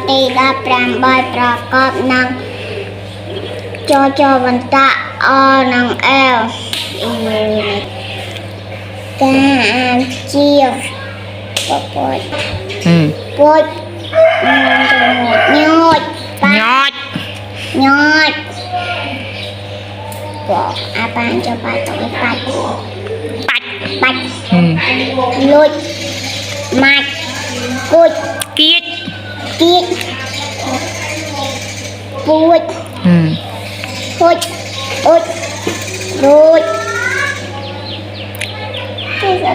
ទី10 8ប្រកបនឹងចវន្តៈអនិងអលការអានជាពុទ្ធពុទ្ធញោចញោចบอกอาปานจะไปตรงปัดลุดมัดกุดเกียดปูดพุดอุดรูด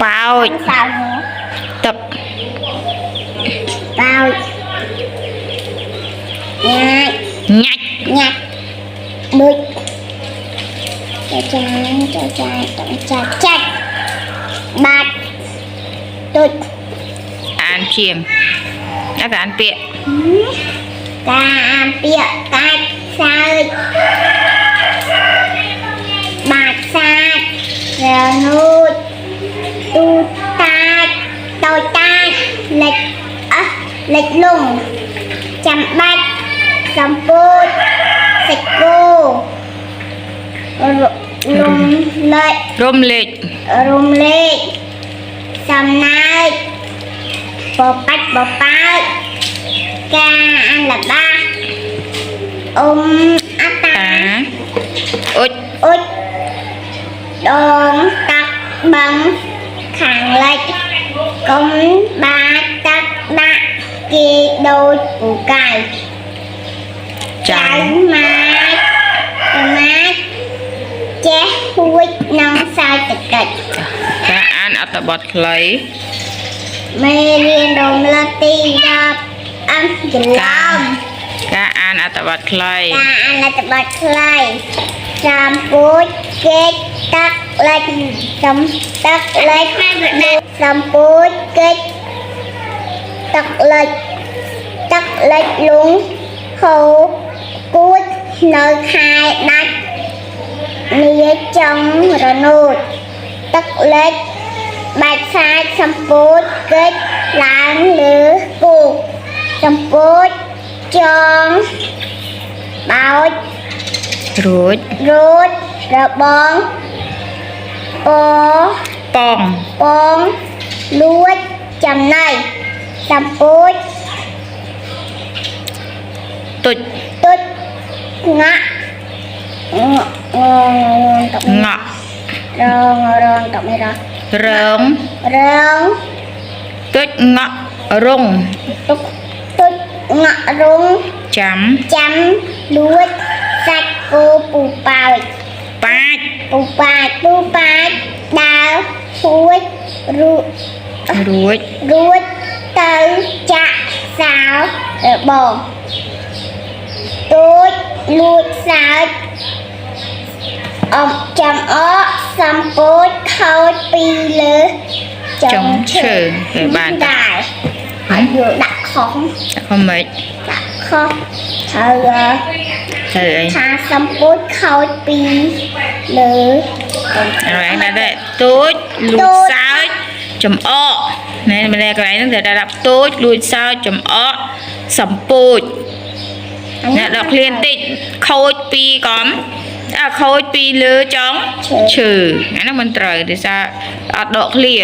เปล่าตับเปล่างัดบึดចាចាបាត់ទុចអានជាងអានពាក្យការអានពាក្យកាច់សើចបាត់សាច់រនូចទូតាច់តូចតាច់លេចលងចាំបាច់សំពូតសេចគោរំលេចសំណាចបបាច់ការអានលបាអ៊ំអតាអ៊ុចដងតាក់បឹងខាងលិចកុំបាតាក់ដាក់គេដូចពូកែចៅម៉ាចេះហួចនឹងសាយទឹកកិច្ចការអានអត្ថបទខ្លីមេរៀនរំលឹកទី10អង្គច្រឡំការអានអត្ថបទខ្លីចាំពូជគេតាក់លេចសំពូជគេតាក់លេចលងហូគួចនៅខែដាច់នាចង់រនូតទឹកលេចបាច់សាច់សម្ពូតកិច្ចឡើងលើគូសម្ពូតចងបោចរួចរបងពងលួចចំណៃសម្ពូតទុចងាក់រងតមិនរងទុចងាក់រងចាំលួចសាច់គោពូប៉ាចដើររួចទៅចាក់សោបងទូចលួចសើចចាំអសំពូចខូចពីលើចុងឈើគេបានដែរហើយយកដាក់ខុសមិនដាក់ខុសត្រូវថាសំពូចខូចពីលើអរណាដែរទូចលួចសើចចំអកណែម្លេះកន្លែងហ្នឹងតែដាក់ទូចលួចសើចចំអកសំពូចអ្នកដកឃ្លានតិចខូចពីកំខូចពីលើចុងឈើអាហ្នឹងមិនត្រូវទេសារអត់ដកឃ្លា